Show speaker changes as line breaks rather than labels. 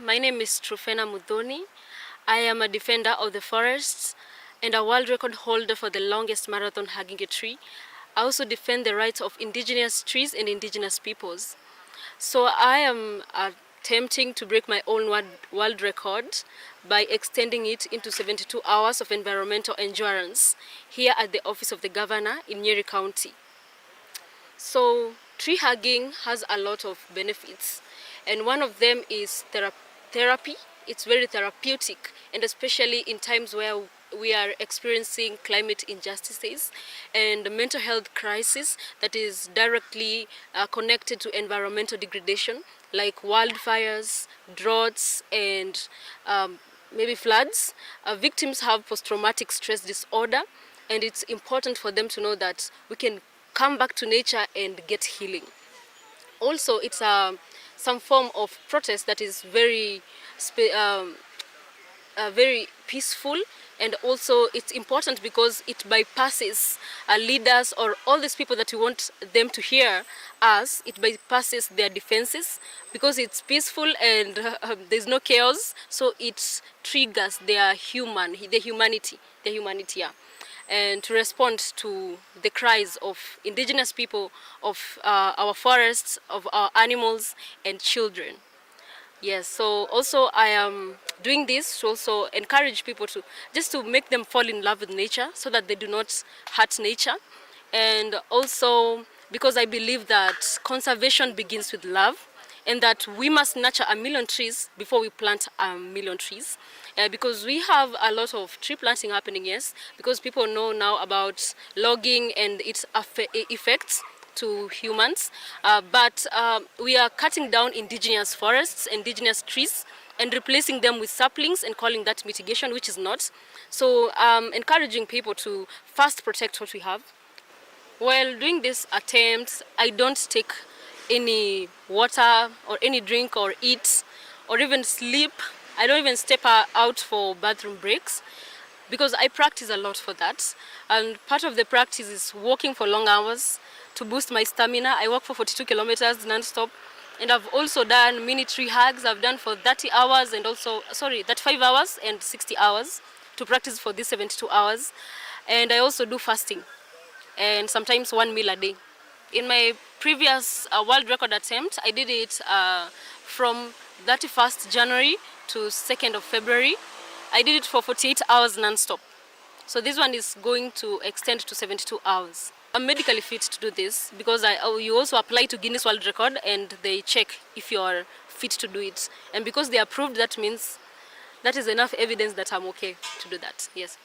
My name is Truphena Muthoni. I am a defender of the forests and a world record holder for the longest marathon hugging a tree. I also defend the rights of indigenous trees and indigenous peoples. So I am attempting to break my own world record by extending it into 72 hours of environmental endurance here at the office of the governor in Nyeri County. So tree hugging has a lot of benefits, and one of them is therapy. It's very therapeutic, and especially in times where we are experiencing climate injustices and mental health crisis that is directly connected to environmental degradation, like wildfires, droughts, and maybe floods. Victims have post-traumatic stress disorder, and it's important for them to know that we can come back to nature and get healing. Also, it's some form of protest that is very very peaceful, and also it's important because it bypasses leaders or all these people that we want them to hear us. It bypasses their defenses because it's peaceful and there's no chaos, so it triggers their humanity, yeah, and to respond to the cries of indigenous people, of our forests, of our animals and children. Yes, so also I am doing this to also encourage people to just to make them fall in love with nature so that they do not hurt nature. And also because I believe that conservation begins with love, and that we must nurture 1,000,000 trees before we plant 1,000,000 trees. Because we have a lot of tree planting happening, yes, because people know now about logging and its effects to humans, but we are cutting down indigenous forests, indigenous trees, and replacing them with saplings and calling that mitigation, which is not. So encouraging people to first protect what we have. While doing these attempts, I don't take any water or any drink or eat or even sleep. I don't even step out for bathroom breaks because I practice a lot for that. And part of the practice is walking for long hours to boost my stamina. I walk for 42 kilometers non-stop. And I've also done mini tree hugs. I've done for 30 hours and also, 35 hours and 60 hours to practice for these 72 hours. And I also do fasting and sometimes one meal a day. In my previous world record attempt, I did it from 31st January to 2nd of February. I did it for 48 hours non-stop. So this one is going to extend to 72 hours. I'm medically fit to do this because you also apply to Guinness World Record and they check if you are fit to do it. And because they approved, that means that is enough evidence that I'm okay to do that, yes.